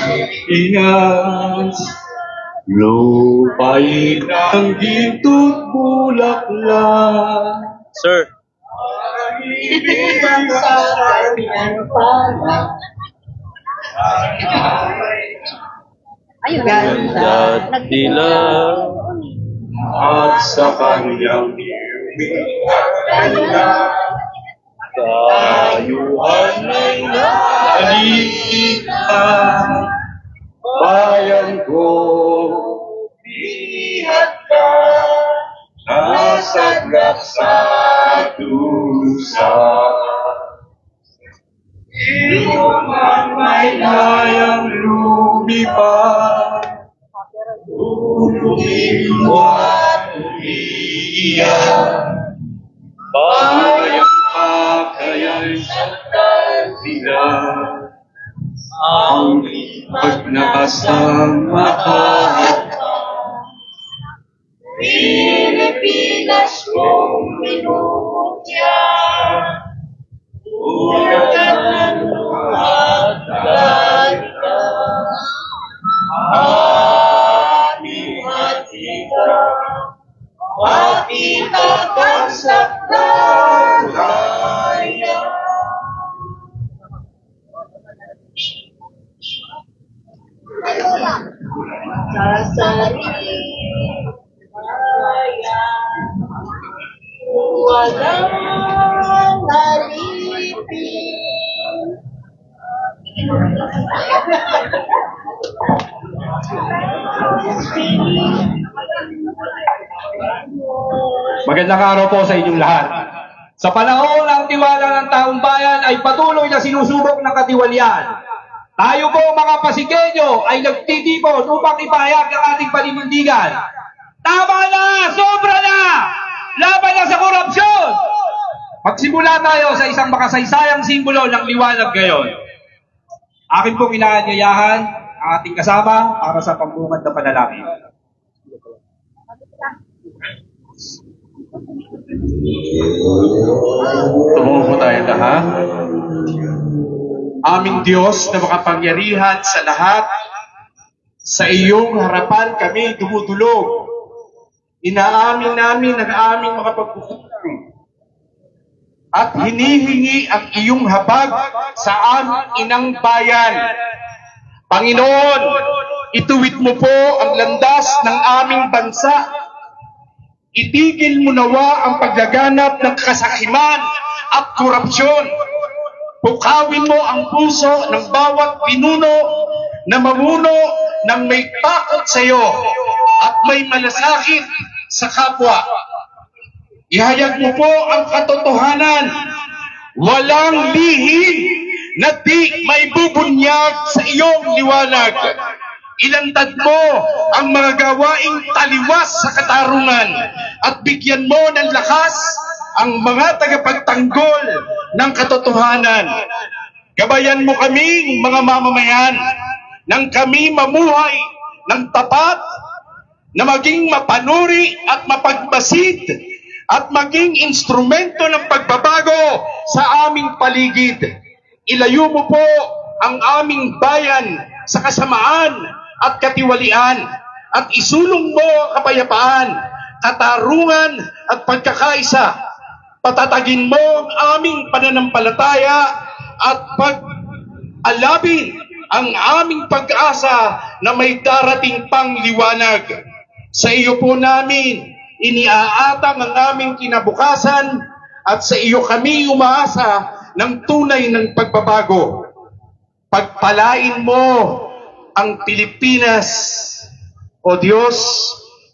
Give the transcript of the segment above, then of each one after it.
Pilipinas, lupain ng ginto't bulaklak. Sir. Ibigay sa kanyang panang. Ganda at dilaw. At sa kanyang kanya, tayuan ay nalitan. Bayan ko, lihat ka, nasaglak sa dusa. Ito man may layang lumipad, ulitin mo at umiiyak. Bayan pa kaya'y sa kanila, ang lipat na kasamahan. Pilipinas kong minutya, ulat ng luhat galita, aming hatika, makita sa kalaya. Sasari kaya walang nalipin. Magandang araw po sa inyong lahat. Sa panahon ng tiwala ng taong bayan ay patuloy na sinusubok ng katiwalian. Tayo po mga Pasigueño ay nagtitipon upang ipahayag ang ating paninindigan. Tama na! Sobra na! Laban na sa korupsyon! Magsimula tayo sa isang makasaysayang simbolo ng liwanag ngayon. Akin pong inaanyayahan ang ating kasama para sa pambungad na panalangin. Tumuho tayo lahat. Aming Diyos na makapangyarihan sa lahat, sa iyong harapan kami dumudulog. Inaamin namin ang aming mga pagkukulang at hinihingi ang iyong habag sa aming inang bayan. Panginoon, ituwid mo po ang landas ng aming bansa. Itigil mo nawa ang paglaganap ng kasakiman at korupsyon. Pukawin mo ang puso ng bawat pinuno na mamuno ng may takot sa iyo at may malasakit sa kapwa. Ihayag mo po ang katotohanan. Walang lihim na di may bubunyag sa iyong liwanag. Ilantad mo ang mga gawaing taliwas sa katarungan at bigyan mo ng lakas ang mga tagapagtanggol ng katotohanan. Gabayan mo kaming mga mamamayan nang kami mamuhay ng tapat na maging mapanuri at mapagmasid at maging instrumento ng pagbabago sa aming paligid. Ilayo mo po ang aming bayan sa kasamaan at katiwalian at isulong mo ang kapayapaan, katarungan at pagkakaisa. Patatagin mo ang aming pananampalataya at pag-alabin ang aming pag-asa na may darating pang liwanag. Sa iyo po namin iniaatang ang aming kinabukasan at sa iyo kami umaasa ng tunay ng pagbabago. Pagpalain mo ang Pilipinas, O Diyos,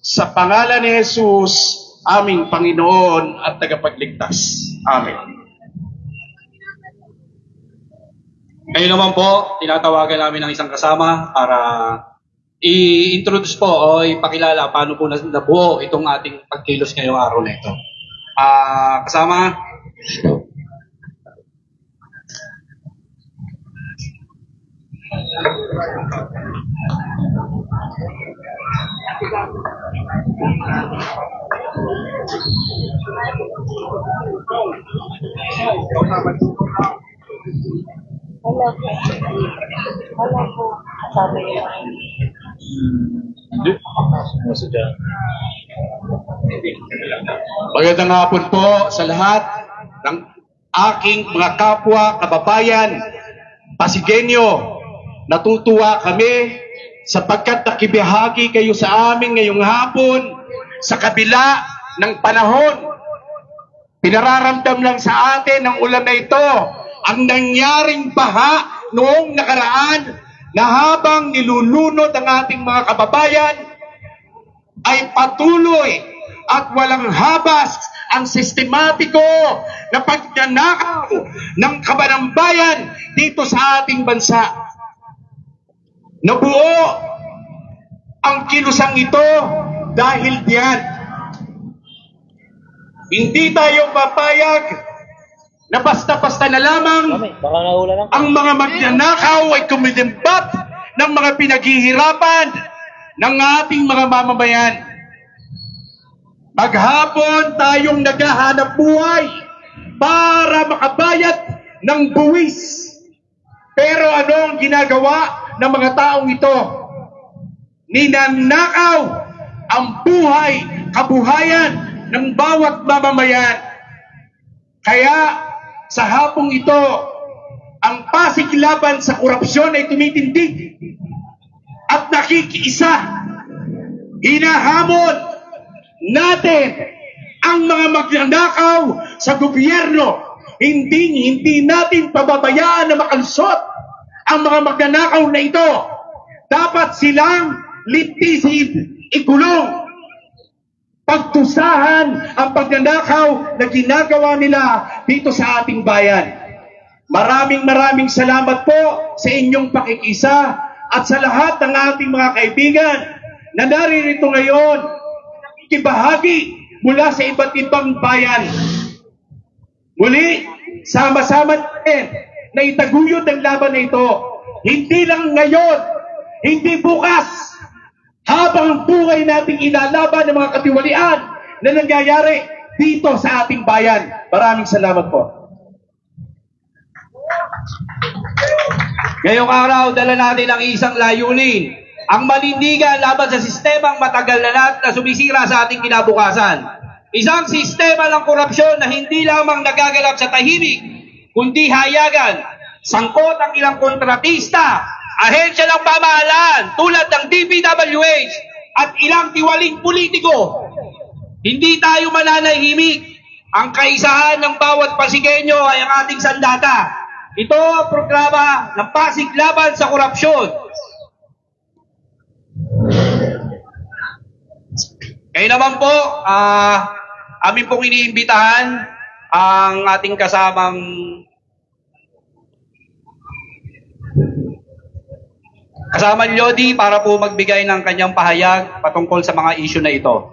sa pangalan ni Jesus, aming Panginoon at tagapagligtas. Amen. Ngayon naman po, tinatawagan namin ng isang kasama para i-introduce po o ipakilala paano po nabuo itong ating pagkilos ngayong araw na ito. Kasama? Wala po. Hindi. Nasa dyan. Magandang hapon po sa lahat ng aking mga kapwa, kababayan, Pasigenyo. Natutuwa kami sapagkat nakibahagi kayo sa amin ngayong hapon sa kabila ng panahon. Pinararamdam lang sa atin ng ulan na ito ang nangyaring baha noong nakaraan na habang nilulunod ang ating mga kababayan ay patuloy at walang habas ang sistematiko na pagnanakaw ng kabanambayan dito sa ating bansa. Nabuo ang kilusang ito dahil diyan. Hindi tayo papayag na basta-basta na lamang Baka naula lang. ang mga magnanakaw ay kumidimbat ng mga pinaghihirapan ng ating mga mamamayan. Maghapon tayong naghahanap buhay para makabayad ng buwis. Pero ano ang ginagawa ng mga taong ito? Ninanakaw ang buhay, kabuhayan ng bawat mamamayan. Kaya sa hapong ito, ang Pasig laban sa korupsyon ay tumitindig at nakikiisa. Hinahamon natin ang mga magnanakaw sa gobyerno. Hindi natin pababayaan na makalusot ang mga magnanakaw na ito. Dapat silang litisin, ikulong. Pagtusahan ang pagnanakaw na ginagawa nila dito sa ating bayan. Maraming salamat po sa inyong pakikisa at sa lahat ng ating mga kaibigan na naririto ngayon, ibahagi mula sa iba't ibang bayan. Muli, sama-sama natin na itaguyod ang laban na ito. Hindi lang ngayon, hindi bukas. Habang buhay nating inalaban ng mga katiwalian na nangyayari dito sa ating bayan. Maraming salamat po. Ngayong araw, dala natin ang isang layunin. Ang manindigan laban sa sistemang matagal na sumisira sa ating kinabukasan. Isang sistema ng korupsyon na hindi lamang nagagalap sa tahimik, kundi hayagan. Sangkot ang ilang kontratista, ahensya ng pamahalaan tulad ng DPWH at ilang tiwaling politiko. Hindi tayo mananahimik. Ang kaisahan ng bawat Pasigenyo ay ang ating sandata. Ito ang programa ng Pasig Laban sa Korupsyon. Kaya naman po, amin pong iniimbitahan ang ating kasamang Lodi para po magbigay ng kanyang pahayag patungkol sa mga issue na ito.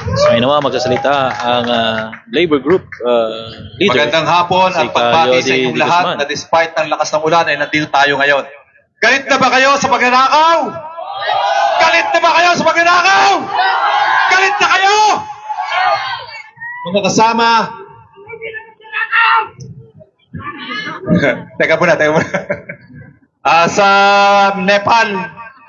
So ngayon naman magsasalita ang labor group leader. Magandang hapon at pagbati sa inyong lahat na despite ng lakas ng ulan ay nandito tayo ngayon. Galit na ba kayo sa pagnanakaw? Galit na ba kayo sa pagnanakaw? Galit na kayo? Mga kasama. Teka muna. Sa Nepal,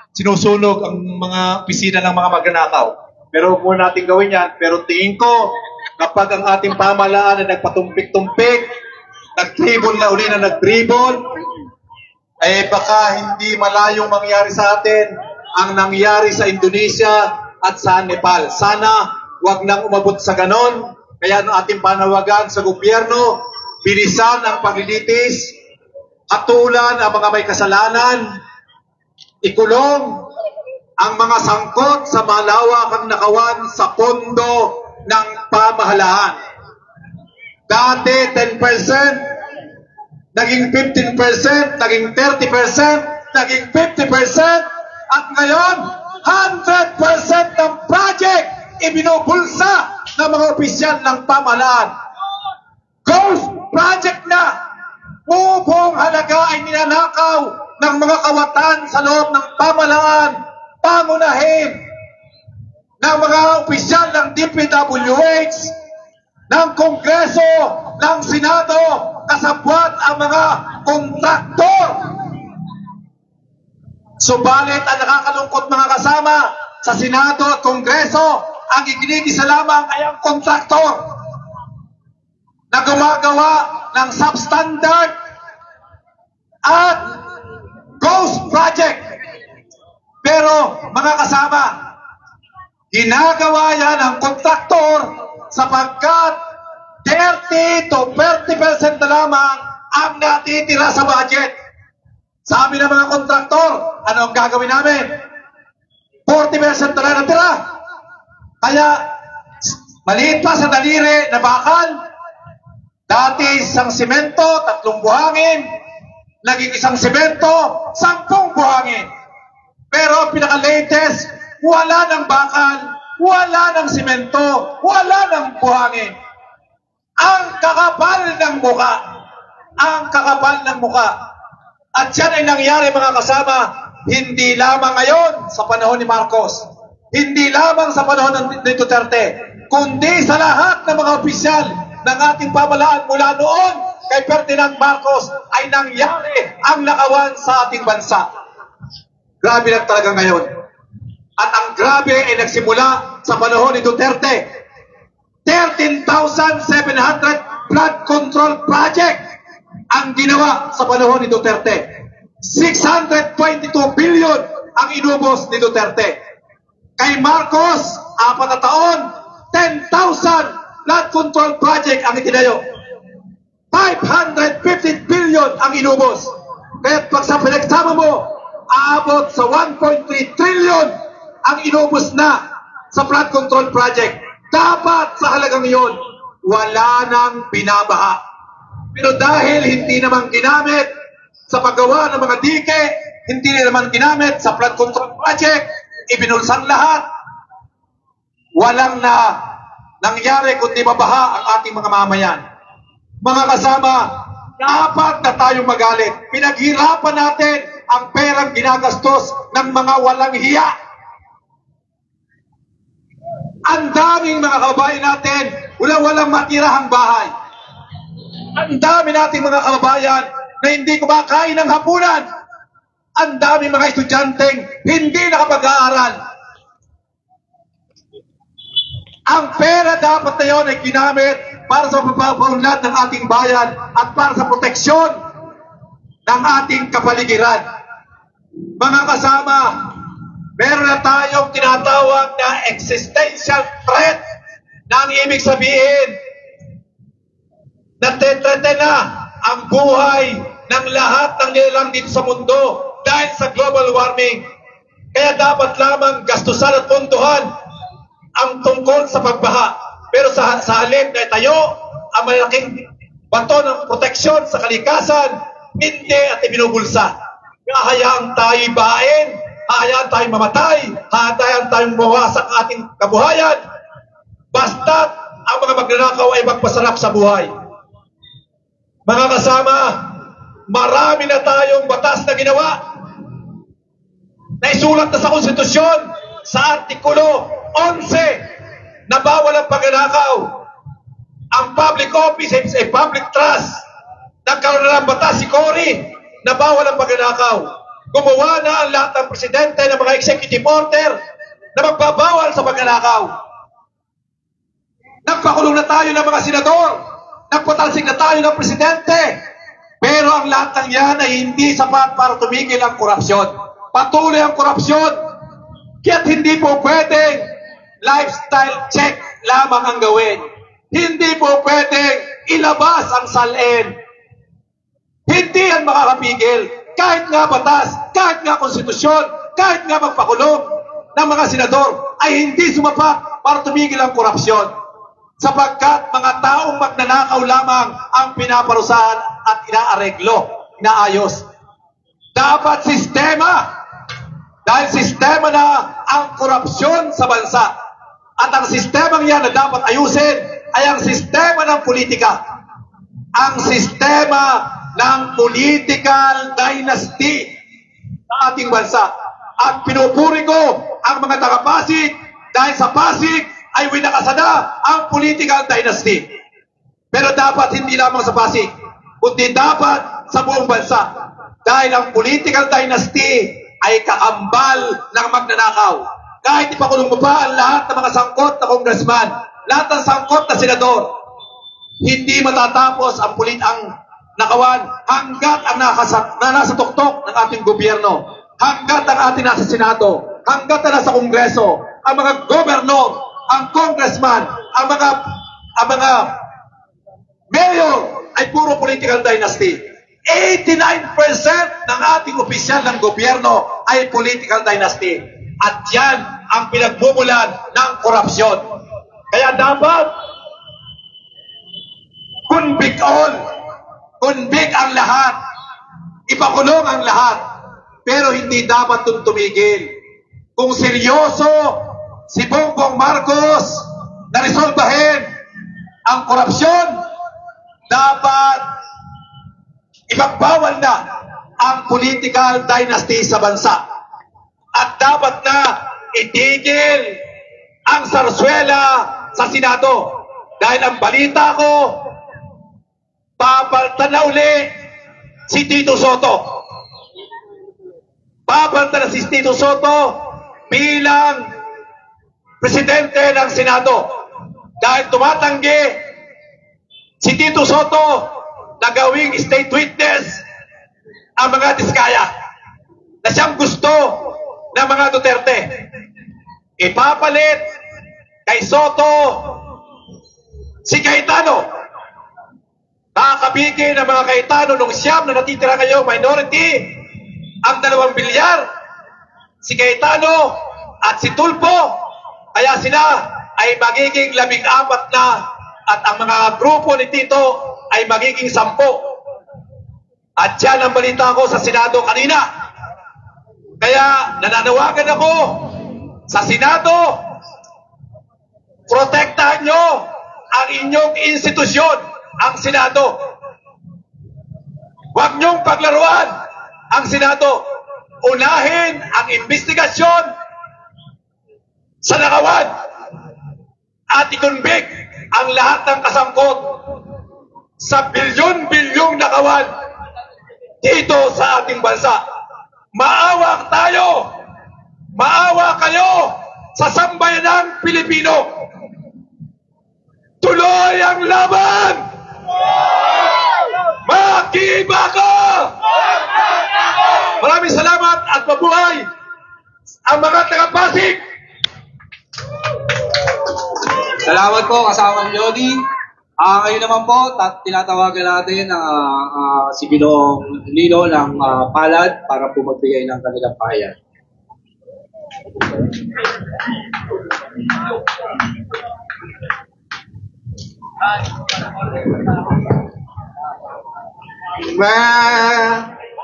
sinusunog ang mga opisina ng mga magnanakaw. Pero huwag muna natin gawin yan. Pero tingin ko, kapag ang ating pamahalaan ay nagpatumpik-tumpik, nag-tribal na uli na nag-tribal, eh baka hindi malayong mangyari sa atin ang nangyari sa Indonesia at sa Nepal. Sana wag nang umabot sa ganon. Kaya ang ating panawagan sa gobyerno, bilisan ang paglilitis, hatulan ang mga may kasalanan, ikulong ang mga sangkot sa malawakang nakawan sa pondo ng pamahalaan. Dati 10%, naging 15%, naging 30%, naging 50%, at ngayon 100% ng project ibinubulsa ng mga opisyal ng pamahalaan. Ghost project na! Buong halaga ay ninanakaw ng mga kawatan sa loob ng pamahalaan, pangunahin ng mga opisyal ng DPWH, ng Kongreso, ng Senado, kasabwat ang mga kontraktor Subalit ang nakakalungkot mga kasama sa Senado at Kongreso, ang iginigisa lamang ay ang kontraktor na gumagawa ng substandard at ghost project. Pero mga kasama, ginagawa yan ang kontraktor sapagkat 30 to 30% na lamang ang natitira sa budget. Sabi ng mga kontraktor, ano ang gagawin namin? 40% na lang natira. Kaya, maliit pa sa daliri na bakal. Dati isang simento, 3 buhangin. Naging isang simento, 10 buhangin. Pero ang pinaka-latest, wala ng bakal, wala ng simento, wala ng buhangin. Ang kakapal ng muka. Ang kakapal ng muka. At yan ay nangyari mga kasama, hindi lamang ngayon sa panahon ni Marcos, hindi lamang sa panahon ni Duterte, kundi sa lahat ng mga opisyal ng ating pamahalaan mula noon kay Ferdinand Marcos ay nangyari ang nakawan sa ating bansa. Grabe lang talaga ngayon. At ang grabe ay nagsimula sa panahon ni Duterte. 13,700 flood control project ang ginawa sa panahon ni Duterte. 622 billion ang inubos ni Duterte. Kay Marcos, 4 na taon, 10,000 flood control project ang itinayo. 550 billion ang inubos. Kaya pag sa pinagsama mo, aabot sa 1.3 trillion ang inubos na sa flood control project. Dapat sa halagang iyon, wala nang binabaha. Pero dahil hindi naman ginamit sa paggawa ng mga dike, hindi naman ginamit sa flood control project, ibinulsan lahat. Walang nangyari kundi mabaha ang ating mga mamayan. Mga kasama, dapat na tayong magalit. Pinaghirapan natin ang perang ginagastos ng mga walang hiya. Ang daming mga kababayan natin, walang matirahang bahay. Ang dami nating mga kababayan na hindi kumakain ng hapunan. Ang dami mga estudyanteng hindi nakapag-aaral. Ang pera dapat na yun ay ginamit para sa pagpapaunlad ng ating bayan at para sa proteksyon ng ating kapaligiran. Mga kasama, meron na tayong tinatawag na existential threat na ang ibig sabihin natetrete na ang buhay ng lahat ng nilalang dito sa mundo dahil sa global warming. Kaya dapat lamang gastusan at puntuhan ang tungkol sa pagbaha. Pero sa halip na itayo ang malaking bato ng proteksyon sa kalikasan, hindi at ibinubulsa. Hahayaang tayo bahain, hahayaan tayong mamatay, hahayaan tayong mawasak ang ating kabuhayan, basta't ang mga magnanakaw ay magpasarap sa buhay. Mga kasama, marami na tayong batas na ginawa na isulat na sa konstitusyon sa Artikulo 11 na bawal ang pagnanakaw. Ang public office is a public trust. Nagkaroon na ng batas si Cory na bawal ang pagnanakaw. Gumawa na ang lahat ng presidente ng mga executive order na magbabawal sa pagnanakaw. Nagpakulong na tayo ng mga senador. Nagpatalsik na tayo ng presidente. Pero ang lahat ng yan ay hindi sapat para tumigil ang korupsyon. Patuloy ang korupsyon. Kaya't hindi po pwedeng lifestyle check lamang ang gawin. Hindi po pwedeng ilabas ang salin. Hindi yan makakapigil. Kahit nga batas, kahit nga konstitusyon, kahit nga magpakulong ng mga senador ay hindi sumapat para tumigil ang korupsyon. Sapagkat mga taong magnanakaw lamang ang pinaparusahan at inaareglo, inaayos. Dapat sistema. Dahil sistema na ang korupsyon sa bansa. At ang sistemang yan na dapat ayusin ay ang sistema ng politika. Ang sistema ng political dynasty sa ating bansa. At pinupuri ko ang mga taga-Pasig dahil sa Pasig ay winakasada ang political dynasty. Pero dapat hindi lamang sa Pasig, kundi dapat sa buong bansa. Dahil ang political dynasty ay kakambal ng magnanakaw. Kahit ipakulong mo pa ang lahat ng mga sangkot na congressman, lahat ng sangkot na senador, hindi matatapos ang nakawan hanggat ang nasa tuktok ng ating gobyerno, hanggat ang ating nasa Senado, hanggat na nasa Kongreso, ang mga gobernador, ang congressman, ang mga mayor ay puro political dynasty. 89% ng ating opisyal ng gobyerno ay political dynasty. At yan ang pinagmumulan ng korupsyon. Kaya dapat convict all. Convict ang lahat. Ipakulong ang lahat. Pero hindi dapat tumigil. Kung seryoso si Bongbong Marcos na resolbahin ang korupsyon, dapat ipagbawal na ang political dynasty sa bansa. At dapat na itigil ang sarswela sa Senado. Dahil ang balita ko, papalitan na uli si Tito Soto. Papalitan na si Tito Soto bilang presidente ng Senado. Dahil tumatanggi si Tito Soto na gawing state witness ang mga diskaya na siyang gusto ng mga Duterte. Ipapalit kay Soto si Cayetano. Nakakabigay ng mga Cayetano nung siyam na natitira ngayon minority ang 2 bilyar. Si Cayetano at si Tulfo, kaya sila ay magiging 14 na at ang mga grupo ni Tito ay magiging 10. At yan ang balita ko sa Senado kanina. Kaya nananawagan ako sa Senado, protektahan nyo ang inyong institusyon, ang Senado. Huwag nyong paglaruan ang Senado. Unahin ang investigasyon sa nakawan at ikonbik ang lahat ng kasangkot sa bilyon-bilyong nakawan dito sa ating bansa. Maawa tayo, maawa kayo sa sambayanang Pilipino. Tuloy ang laban! Makibaka! Maraming salamat at mabuhay ang mga taga-Pasig! Salamat po, kasama Jody. Ngayon naman po, tinatawagan natin si Ginoong Lino ng Palad para po magbigay ng kanilang pahayag.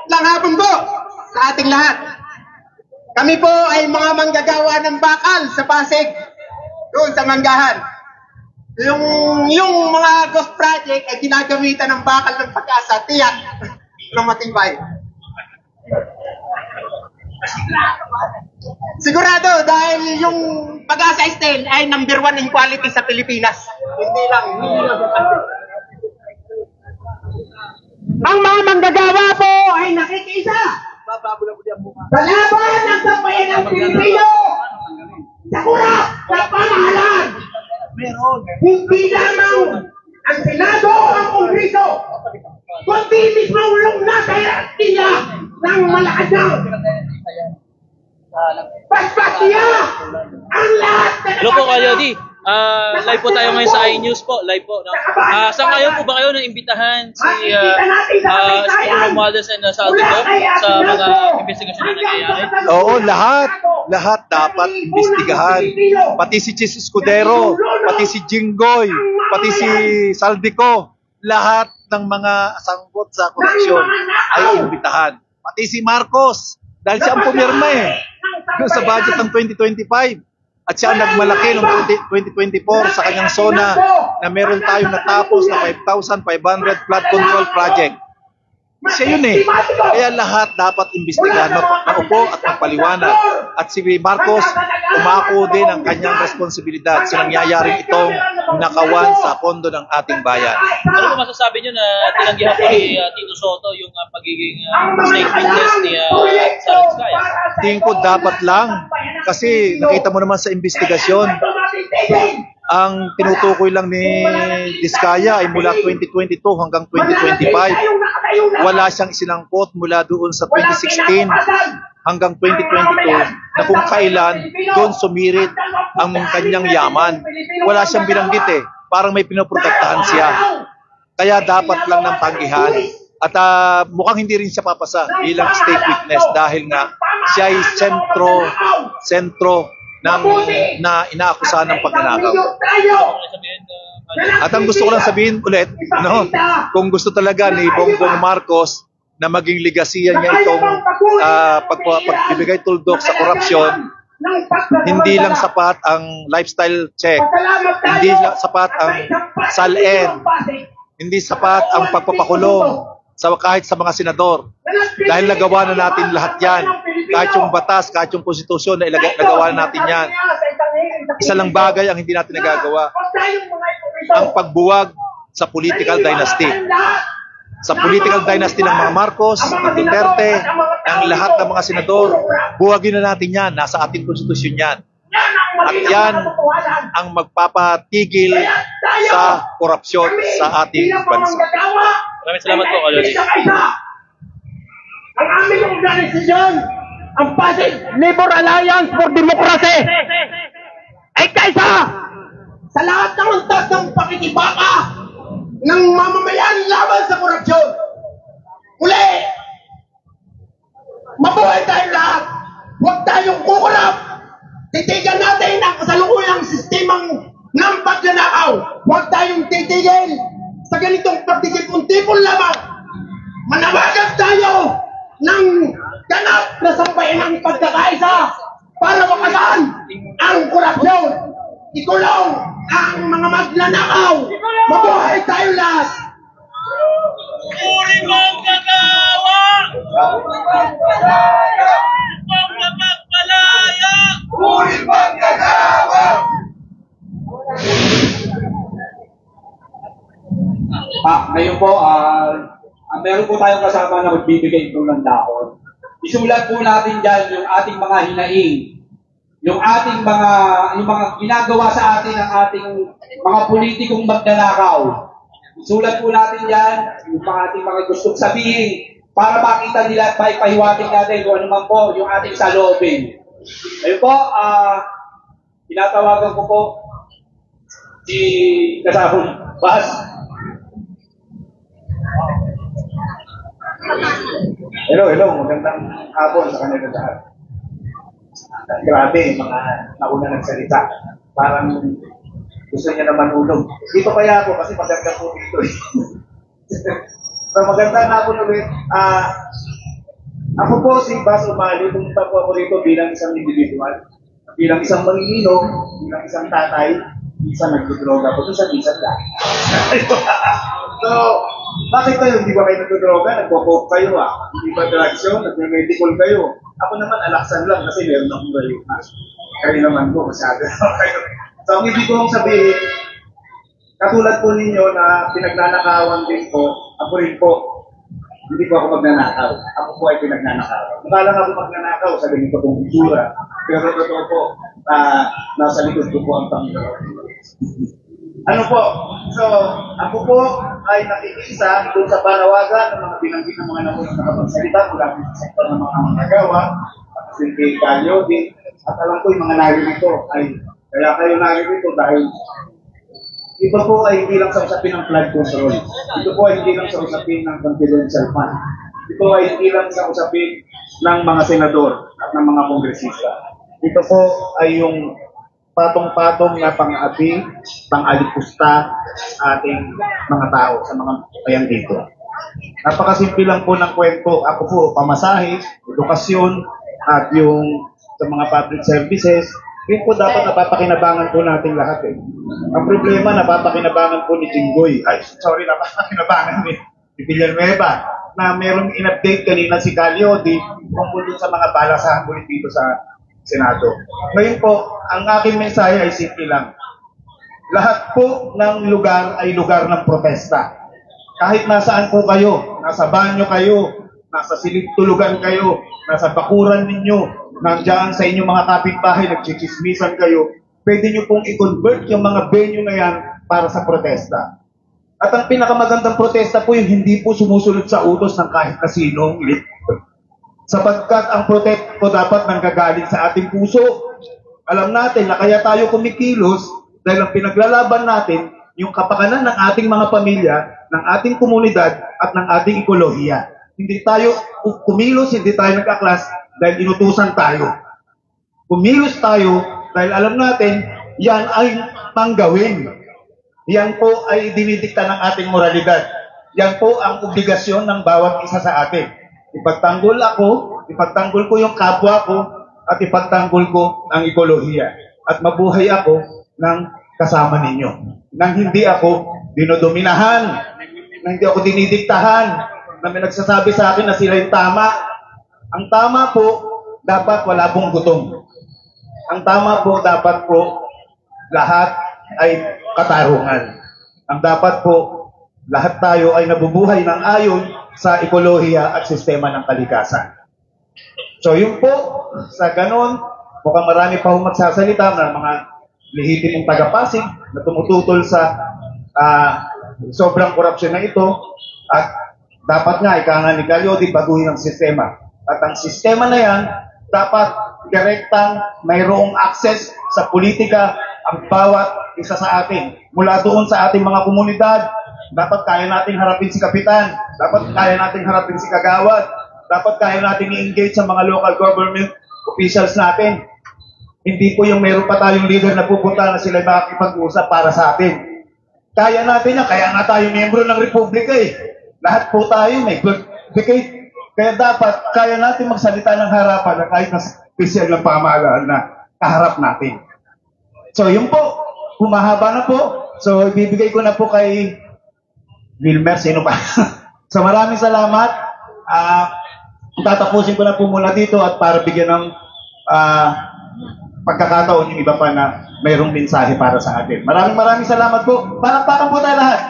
Lang hapon po sa ating lahat. Kami po ay mga manggagawa ng bakal sa Pasig, doon sa Manggahan. Yung mga ghost project ay ginagamitan ng bakal ng Pag-asa, tiyak ng matibay. Sigurado dahil yung Pag-asa Steel ay number 1 in quality sa Pilipinas. Hindi lang sa Pasig. Ang mga manggagawa po ay nakikiisa sa laban ng sambayan ng Pilipino sa kurap sa pamahalaan. Hindi lamang ang Senado o ang Kongreso, kundi mismo yung nasa hierarkiya ng Malacanang. Paspas niya ang lahat na Hello po, Jody. Live po tayo ngayon sa iNews po. Live po. No? Saan kayo po ba kayo nang imbitahan si Speaker Romualdez and Saldi po sa mga investigasyon na nangyayari? Oo, lahat. Lahat dapat imbestigahan. Pati si Chis Escudero, pati si Jinggoy, pati si Saldico. Lahat ng mga sangkot sa korupsyon ay imbitahan. Pati si Marcos, dahil siya ang pumirma sa budget ng 2025. At siya ang nagmalaki noong 2024 sa kanyang zona na meron tayong natapos na 5,500 flood control project. Siya yun Kaya lahat dapat imbestigahan, maupo at magpaliwanag. At si Marcos, umako din ang kanyang responsibilidad sa nangyayaring itong nakawan sa pondo ng ating bayan. Ano po masasabi nyo na tinanggihan po ni Tito Soto yung pagiging state witness ni Sarah Diskaya? tingin ko dapat lang. Kasi nakita mo naman sa investigasyon, ang tinutukoy lang ni Diskaya ay mula 2022 hanggang 2025. Wala siyang isinangkot mula doon sa 2016 hanggang 2022 na kung kailan doon sumirit ang kanyang yaman. Wala siyang binanggit eh. Parang may pinoprotektahan siya. Kaya dapat lang ng tanggihan. At mukhang hindi rin siya papasa bilang state witness dahil nga siya ay sentro ng na inaakusahan ng pagnanakaw. At ang gusto ko lang sabihin ulit, kung gusto talaga ni Bongbong Marcos na maging ligasiya niya itong pagbibigay tuldok sa korupsyon, hindi lang sapat ang lifestyle check, hindi lang sapat ang SALN, hindi sapat ang pagpapakulong kahit sa mga senador. Dahil nagawa na natin lahat yan. Kahit yung batas, kahit yung konstitusyon, nagawa na natin yan. Isa lang bagay ang hindi natin nagagawa. Ang pagbuwag sa political dynasty. Sa political dynasty ng mga Marcos, ng Duterte, ng lahat ng mga senador, buwagin na natin yan. Nasa ating konstitusyon yan. At yan ang magpapatigil sa korupsyon sa ating bansa. Maraming salamat po, Kalodi. Ang aming organisasyon, ang Pasig Labor Alliance for Democracy, ay kaysa sa lahat ng antas ng pakikibaka ng mamamayan laban sa korupsyon. Muli, mabuhay tayong lahat. Huwag tayong kukulap. Titigan natin ang kasalukuyang sistemang ng pagnanakaw. Huwag tayong titigil sa ganitong pagtitipon-tipon lamang. Manawagan tayo ng ganap na sampayan ng pagkakaisa para makataan ang korupsyon. Ikulong ang mga magnanakaw. Mabuhay tayo lahat. Uri mong kagawa! Upang mapagpalaya! Uri mong kagawa! Ngayon po, meron po tayong kasama na magbibigay ito ng dahon. Isulat po natin dyan yung ating mga hinaing, yung mga ginagawa sa atin ng ating mga politikong magnanakaw. Isulat po natin dyan yung ating mga gustong sabihin para makita nila at maipahiwatig natin kung ano man po yung ating saloobin. Ayun po, tinatawagan ko po si Kasahong Bas. Hello, magandang hapon sa kanila lahat. Grabe, mga nauna nagsalita. Parang gusto niya naman ulog. Dito kaya ako kasi maganda po dito. So magandang hapon ulit. Ako po si Bas Umali. Pumunta po ako rito bilang isang individual. Bilang isang manginino, bilang isang tatay, isang nagdudroga po. Isang lang. So, bakit kayo? Hindi ba kayo nagdudroga? Nagpo-coke kayo Hindi ba drugs yun? Nag-medical kayo? Ako naman alaksan lang kasi meron akong gayon. Kayo naman po, masyado kayo. So, ang ibig kong sabihin, katulad po ninyo na pinagnanakawan din po, ako rin po, hindi po ako magnanakaw. Ako po ay pinagnanakaw. Mukha lang ako magnanakaw sa ganito pong itsura. Pero totoo po, nasa likod ko po ang Panginoon. Ano po? So, ako po ay nakikisa doon sa panawagan ng mga binanggit ng mga namunang nakapagsalita mula sa sektor ng mga manggagawa, at si kay Kalodi, at alam ko yung mga narito ay kaya kayo narito dahil ito po ay hindi lang sa usapin ng flood control. Ito po ay hindi lang sa usapin ng confidential fund. Ito ay hindi lang sa usapin ng mga senador at ng mga kongresista. Ito po ay yung patong-patong na pang-abi, pang-alipusta sa ating mga tao, sa mga bayan dito. Napakasimple lang po ng kwento. Ako po, pamasahe, edukasyon, at yung sa mga public services, yun po dapat napapakinabangan po natin lahat Ang problema, napapakinabangan po ni Jinggoy. Napapakinabangan ni Villanueva na merong in-update kanina si Calio tungkol sa mga balasahan ulit dito sa Senado. Ngayon po, ang aking mensahe ay simple lang. Lahat po ng lugar ay lugar ng protesta. Kahit nasaan po kayo, nasa banyo kayo, nasa silid tulugan kayo, nasa bakuran ninyo, nandiyan sa inyong mga kapitbahay, nagchichismisan kayo, pwede nyo pong i-convert yung mga venue na yan para sa protesta. At ang pinakamagandang protesta po yung hindi po sumusunod sa utos ng kahit na sinong elite. Sapagkat ang protest po dapat nanggagaling sa ating puso. Alam natin na kaya tayo kumikilos dahil ang pinaglalaban natin yung kapakanan ng ating mga pamilya, ng ating komunidad at ng ating ekolohiya. Hindi tayo kumilos, hindi tayo nag-aklas dahil inutusan tayo. Kumilos tayo dahil alam natin yan ay manggawin. Yan po ay dinidikta ng ating moralidad. Yan po ang obligasyon ng bawat isa sa atin. Ipagtanggol ako, ipagtanggol ko yung kapwa ko, at ipagtanggol ko ang ekolohiya. At mabuhay ako ng kasama ninyo. Nang hindi ako dinodominahan, nang hindi ako dinidiktahan, na may nagsasabi sa akin na sila yung tama. Ang tama po, dapat wala pong gutom. Ang tama po, dapat po, lahat ay katarungan. Ang dapat po, lahat tayo ay nabubuhay ng ayon sa ekolohiya at sistema ng kalikasan. So yun po, sa ganon, mukhang marami pa akong magsasalita ng mga lehitimong taga-Pasig na tumututol sa sobrang korupsyon na ito at dapat nga, ika nga ni Galyodi, baguhin ang sistema. At ang sistema na yan, dapat direktang mayroong access sa politika ang bawat isa sa atin. Mula doon sa ating mga komunidad, dapat kaya nating harapin si Kapitan, dapat kaya nating harapin si Kagawad, dapat kaya nating i-engage sa mga local government officials natin. Hindi po yung meron pa tayong leader na pupunta na sila makakipag-usap para sa atin. Kaya natin yan, kaya nga tayo miyembro ng Republika eh. Lahat po tayo may certificate. Kaya dapat, kaya natin magsalita ng harapan na kahit na special ng pamahalaan na kaharap natin. So, yun po. Humahaba na po. So, ibibigay ko na po kay Wilmer, sino pa? So, maraming salamat. Tatapusin ko na po muna dito at para bigyan ng pagkakataon yung iba pa na mayroong mensahe para sa atin. Maraming salamat po. Palakpakan po tayo lahat.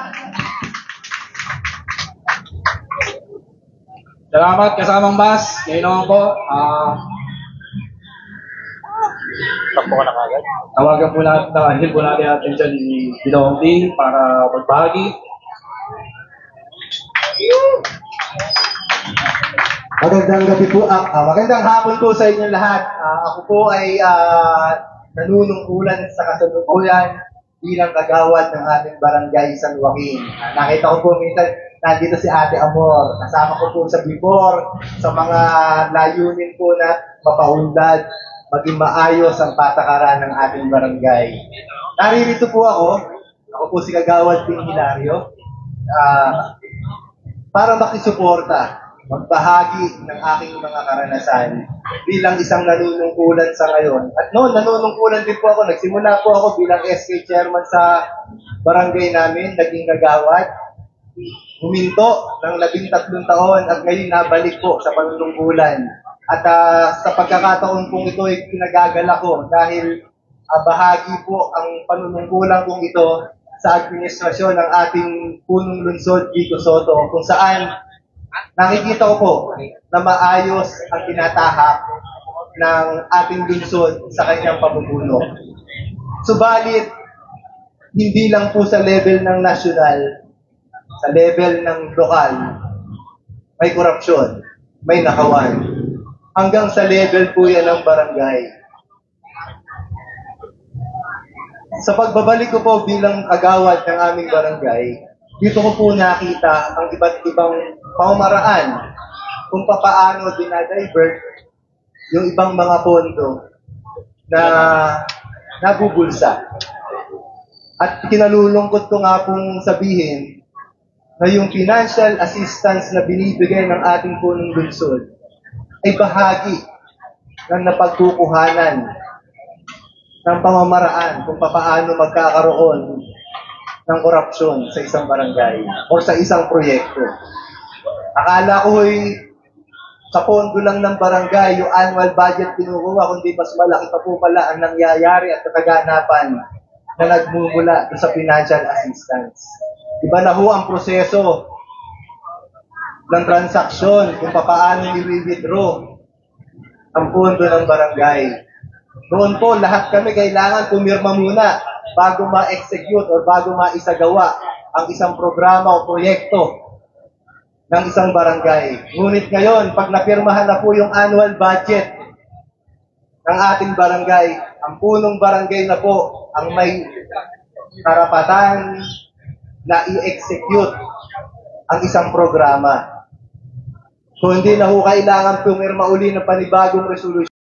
Salamat kasamang Bas. Ngayon naman po, tawagan po natin, po natin dyan ni Bilongdi para magbahagi. Magandang gabi po, magandang hapon po sa inyong lahat. Ako po ay nanunungkulan sa kasalukuyan bilang kagawad ng ating barangay San Joaquin. Nakita ko po minsan nandito si Ate Amor. Kasama ko po sa before sa mga layunin po na mapaunlad, maging maayos ang patakaran ng ating barangay. Naririto po ako. Ako po si Kagawad Ping Hilario. Para makisuporta, magbahagi ng aking mga karanasan bilang isang nanunungkulan sa ngayon. At noon, nanunungkulan din po ako. Nagsimula po ako bilang SK chairman sa barangay namin, naging kagawad. Huminto ng 13 taon at ngayon nabalik po sa panunungkulan. At sa pagkakataon pong ito ay pinagagala ko dahil bahagi po ang panunungkulan kong ito sa administrasyon ng ating punong lungsod, Vico Soto, kung saan nakikita ko po na maayos ang tinatahak ng ating lungsod sa kanyang pamumuno. Subalit, hindi lang po sa level ng nasyonal, sa level ng lokal, may korupsyon, may nakawan. Hanggang sa level po yan ng barangay. Sa pagbabalik ko po bilang kagawad ng aming barangay, dito ko po nakita ang iba't ibang pamamaraan kung paano dinadivert yung ibang mga pondo na nabubulsa. At kinalulungkot ko nga pong sabihin na yung financial assistance na binibigay ng ating punong lungsod ay bahagi ng napagkukuhanan ng pamamaraan kung paano magkakaroon ng korupsyon sa isang barangay o sa isang proyekto. Akala ko sa pondo lang ng barangay, yung annual budget kinukuha, kundi mas malaki pa po pala ang nangyayari at kaganapan na nagmumula sa financial assistance. Iba na ho ang proseso ng transaksyon kung paano i-withdraw ang pondo ng barangay. Noon po, lahat kami kailangan pumirma muna bago ma-execute o bago maisagawa ang isang programa o proyekto ng isang barangay. Ngunit ngayon, pag napirmahan na po yung annual budget ng ating barangay, ang punong barangay na po ang may karapatan na i-execute ang isang programa. So hindi na ho kailangan pumirma uli ng panibagong resolution.